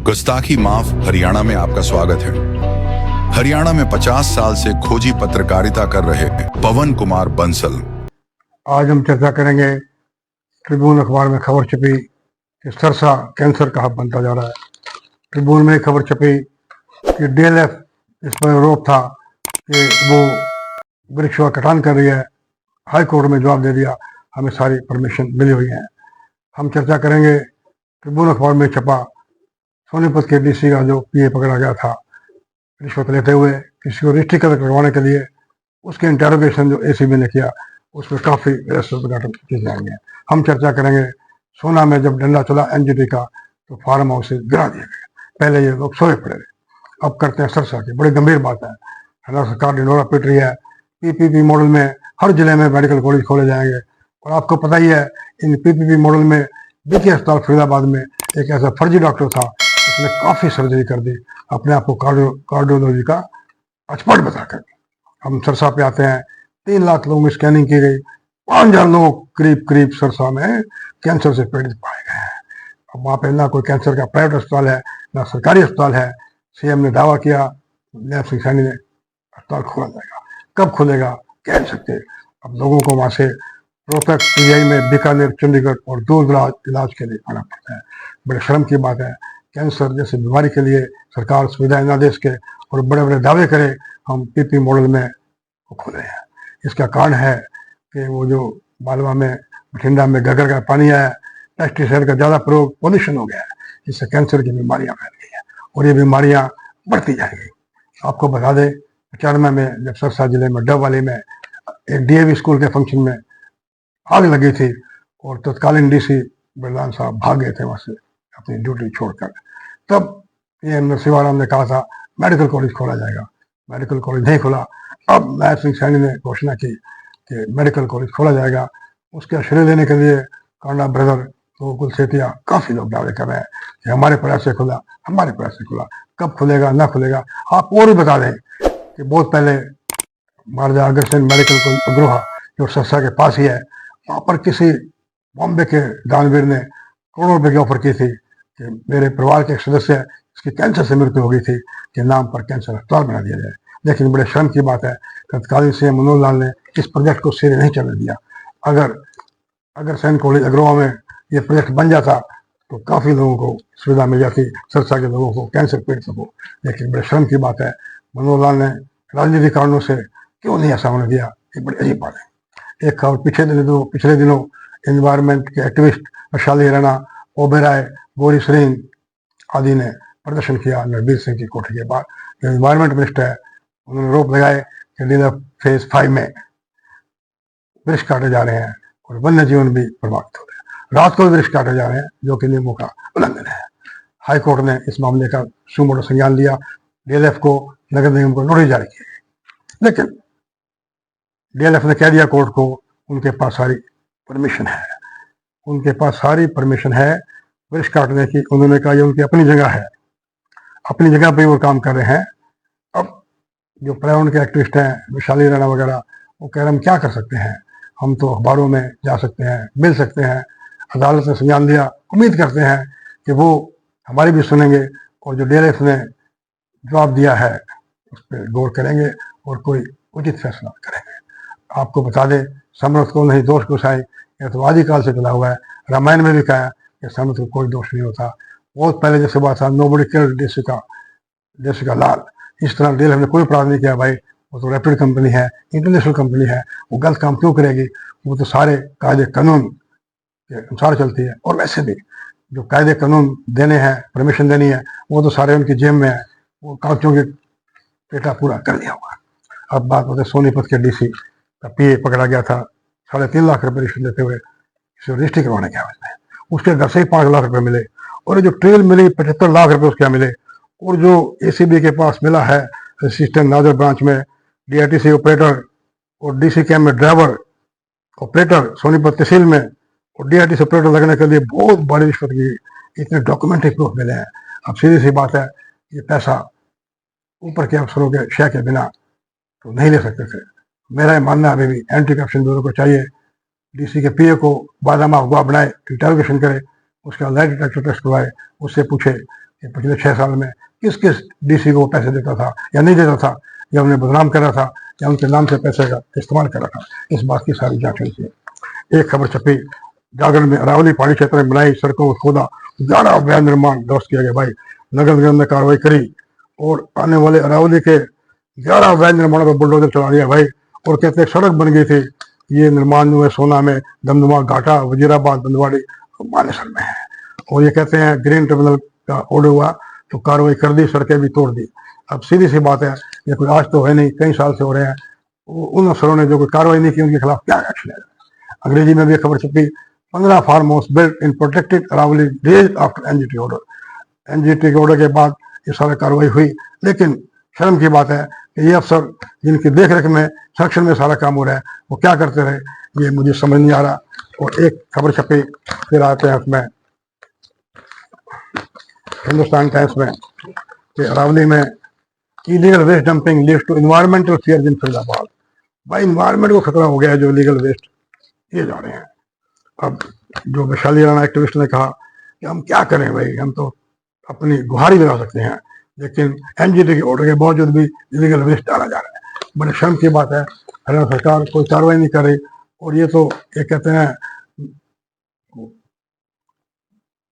गुस्ताखी माफ हरियाणा में आपका स्वागत है। हरियाणा में 50 साल से खोजी पत्रकारिता कर रहे पवन कुमार बंसल आज हम चर्चा करेंगे। ट्रिब्यून अखबार में खबर छपी कि सरसा कैंसर का हब बनता जा रहा है। ट्रिब्यून में खबर छपी कि डीएलएफ इस पर आरोप था कि वो वृक्ष का कटान कर रही है। हाई कोर्ट में जवाब दे दिया, हमें सारी परमिशन मिली हुई है। हम चर्चा करेंगे ट्रिब्यून अखबार में छपा सोनीपत के डीसी का जो पीए पकड़ा गया था रिश्वत लेते हुए किसी को रजिस्ट्री करवाने के लिए, उसके इंटेरोगेशन जो एसीबी ने किया उसमें काफी उद्घाटन किए जाएंगे। हम चर्चा करेंगे सोना में जब डंडा चला एनजीटी का तो फार्म हाउस से गिरा दिए गए। पहले ये लोग सोए पड़े थे, अब करते हैं सरसा की। बड़ी गंभीर बात है। हरियाणा सरकार ढिंढोरा पीट रही है। पीपीपी मॉडल में हर जिले में मेडिकल कॉलेज खोले जाएंगे। और आपको पता ही है इन पीपीपी मॉडल में बीके अस्पताल फरीदाबाद में एक ऐसा फर्जी डॉक्टर था, उसने काफी सर्जरी कर दी अपने आप को कार्डियोलॉजी का एक्सपर्ट बताकर। हम सरसा पे आते हैं। 3 लाख लोगों में स्कैनिंग की गई। 5,000 लोग करीब सरसा में कैंसर से पीड़ित पाए गए हैं। अब वहाँ पे ना कोई कैंसर का प्राइवेट अस्पताल है ना सरकारी अस्पताल है। सीएम ने दावा किया, नैब सिंह सैनी ने, अस्पताल खोला जाएगा। कब खुलेगा कह नहीं सकते। अब लोगों को वहां से रोहतक, पीजीआई में, बीकानेर, चंडीगढ़ और दूर इलाज के लिए आना पड़ता है। बड़े शर्म की बात है। कैंसर जैसी बीमारी के लिए सरकार सुविधाएं ना दे सके और बड़े बड़े दावे करे हम पीपी मॉडल में खोले हैं। इसका कारण है कि वो जो मालवा में, बठिंडा में गगर का पानी आया, पेस्टिसाइड का ज़्यादा प्रयोग, पोल्यूशन हो गया है, जिससे कैंसर की बीमारियां फैल गई हैं और ये बीमारियां बढ़ती जाएंगी। आपको बता दें 95 में जब सरसा जिले में डबवाली में एक डीएवी स्कूल के फंक्शन में आग लगी थी और तत्कालीन डीसी बलराम साहब भाग गए थे वहां से अपनी ड्यूटी छोड़कर। तब ये नरसिंहाराम ने कहा था मेडिकल कॉलेज खोला जाएगा। मेडिकल कॉलेज नहीं खुला। अब नैब सिंह सैनी ने घोषणा की कि मेडिकल कॉलेज खोला जाएगा। उसके श्रेय लेने के लिए कांडा ब्रदर, गोकुल सेतिया, काफी लोग दावे कर रहे हैं कि हमारे प्रयास से खुला, हमारे प्रयास से खुला। कब खुलेगा ना खुलेगा। आप और भी बता दें कि बहुत पहले महाराजा अग्रसेन मेडिकल कॉलेज अग्रोहा जो सरसा के पास ही है, वहां पर किसी बॉम्बे के दानवीर ने करोड़ों रुपए की ऑफर की थी कि मेरे परिवार के एक सदस्य इसकी कैंसर से मृत्यु हो गई थी कि नाम पर कैंसर अस्पताल बना दिया जाए। लेकिन बड़े शर्म की बात है तत्कालीन सीएम मनोहर लाल ने इस प्रोजेक्ट को सिरे नहीं चलने दिया। अगर सैन कॉलेज अग्रोहा में ये प्रोजेक्ट बन जाता तो काफी लोगों को सुविधा मिल जाती, सरसा के लोगों को, कैंसर पीड़ित को। लेकिन बड़े शर्म की बात है मनोहर लाल ने राजनीतिक कारणों से क्यों नहीं ऐसा होने दिया। ये बड़ी अजीब बात है। एक खबर पिछले दिनों एनवायरमेंट के एक्टिविस्ट अशाली राणा, ओबेराय, गौरी सरीन आदि ने प्रदर्शन किया नरबीर सिंह की कोठी के बाद। जो एनवायरमेंट मिनिस्टर है उन्होंने आरोप लगाए कि डीएलएफ फेज 5 में वृक्ष काटे जा रहे हैं और वन्य जीवन भी प्रभावित हो रहे हैं। रात को वृक्ष काटे जा रहे हैं जो कि नियमों का उल्लंघन है। हाई कोर्ट ने इस मामले का सुमोटो संज्ञान लिया। डीएलएफ को, नगर निगम को नोटिस जारी किए। लेकिन डीएलएफ ने कह दिया कोर्ट को उनके पास सारी परमिशन है, उनके पास सारी परमिशन है वृक्ष काटने की। उन्होंने कहा ये उनकी अपनी जगह है, अपनी जगह पे वो काम कर रहे हैं। अब जो पर्यावरण के एक्टिविस्ट हैं, विशाली राणा वगैरह, वो कह रहे हम क्या कर सकते हैं, हम तो अखबारों में जा सकते हैं, मिल सकते हैं। अदालत ने संज्ञान लिया। उम्मीद करते हैं कि वो हमारी भी सुनेंगे और जो डीएलएफ ने जवाब दिया है उस पर गौर करेंगे और कोई उचित फैसला करेंगे। आपको बता दें समर्थ को नहीं दोष घुसाए, यह तो आदिकाल से चला हुआ है। रामायण में भी कहा कि समर्थ को कोई दोष नहीं होता। बहुत पहले जैसे बात था नोबडी किल्ड देश का लाल, इस तरह डीएलएफ ने कोई अपराध नहीं किया। भाई वो तो रैपिड कंपनी है, इंटरनेशनल कंपनी है, वो गलत काम क्यों करेगी। वो तो सारे कायदे कानून के अनुसार चलती है। और वैसे भी जो कायदे कानून देने हैं, परमिशन देनी है, वो तो सारे उनकी जेब में है। वो कागजों के पेटा पूरा कर दिया हुआ। अब बात होते सोनीपत के डीसी का पीए पकड़ा गया था 3.5 लाख रुपए रिश्वत देते हुए रजिस्ट्री करवाने के आवाज में। उसके घर से ही 5 लाख रुपए मिले और जो ट्रेल मिली 75 लाख रुपए उसके मिले। और जो एसीबी के पास मिला है असिस्टेंट नाजर ब्रांच में डीआईटीसी ऑपरेटर और डीसी कैम्प में ड्राइवर ऑपरेटर सोनीपत तहसील में और डीआईटीसी ऑपरेटर लगने के लिए बहुत बड़ी रिश्वत की इतने डॉक्यूमेंट्री प्रूफ मिले हैं। अब सीधी सी बात है ये पैसा ऊपर के अफसरों के शय के बिना तो नहीं ले सकते थे। मेरा मानना अभी भी एंटी करप्शन ब्यूरो को चाहिए डीसी के पीए को बादामा अगवा बनाए, इंटरोगेशन करे, उसका लाइट डिटेक्टर टेस्ट करवाए, उससे पूछे कि पिछले 6 साल में किस किस डीसी को पैसे देता था या नहीं देता था, या उन्हें बदनाम कर रहा था, या उनके नाम से पैसे का इस्तेमाल कर रहा था। इस बात की सारी जांच हुई थी। एक खबर छपी, जागरण में अरावली पहाड़ी क्षेत्र में बनाई सड़कों को खोदा, 11 अवैध निर्माण ध्वस्त किया गया। भाई नगर निगम ने कार्रवाई करी और आने वाले अरावली के 11 अवैध निर्माणों पर बुलडोजर चला दिया भाई। और कहते हैं सड़क बन गई थी, ये निर्माण हुए सोना में, दमदमा, घाटा, वजीराबाद, बंदवाड़ी, मानेसर में है। और ये कहते हैं ग्रीन ट्रिब्यूनल का ऑर्डर हुआ तो कार्रवाई कर दी, सड़कें भी तोड़ दी। अब सीधी सी बात है, ये कोई आज तो है नहीं, कई साल से हो रहे हैं। उन अफसरों ने जो कोई कार्रवाई नहीं की उनके खिलाफ क्या एक्शन है। अंग्रेजी में भी खबर छपी, 15 farm house built in protected Aravalli days after NGT order. NGT के ऑर्डर के बाद ये सारी कार्रवाई हुई, लेकिन शर्म की बात है कि ये अफसर जिनकी देख रेख में संरक्षण में सारा काम हो रहा है, वो क्या करते रहे, ये मुझे समझ नहीं आ रहा। और एक खबर छपी, फिर आते हैं उसमें हिंदुस्तान टाइम्स में, कि अरावली में illegal waste dumping leads to environmental fears in Faridabad. भाई इन्वायरमेंट को खतरा हो गया है जो इलीगल वेस्ट ये जा रहे हैं। अब जो वैशाली राणा एक्टिविस्ट ने कहा कि हम क्या करें भाई, हम तो अपनी गुहारी लगा सकते हैं, लेकिन एनजीटी के ऑर्डर के बावजूद भी इलीगल वेस्ट डाला जा रहा है। बड़े शर्म की बात है, हरियाणा सरकार कोई कार्रवाई नहीं कर रही। और ये तो ये कहते हैं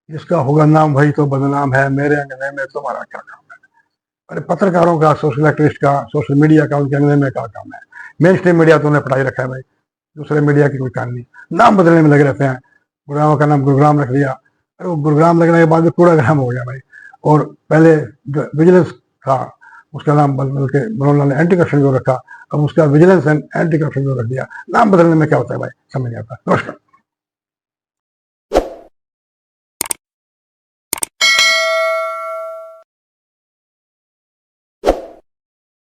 जिसका होगा नाम वही तो बदनाम है, मेरे अंगने में तुम्हारा क्या काम है। अरे पत्रकारों का, सोशल एक्टिविस्ट का, सोशल मीडिया का उनके अंगने में क्या काम है। मेन स्ट्रीम मीडिया तो उन्हें पढ़ाई रखा है भाई, दूसरे मीडिया की कोई काम नहीं, नाम बदलने में लगे रहते हैं। गुरुग्राम का नाम गुरुग्राम रख दिया, अरे वो गुरुग्राम लगने के बाद भी कूड़ाग्राम हो गया भाई। और पहले विजिलेंस था, उसका नाम बदल के मनोहर ने एंटी करप्शन ब्यूरो रखा, अब उसका vigilance and anti corruption bureau रख दिया। नाम बदलने में क्या होता है भाई, समझ नहीं आता। नमस्कार।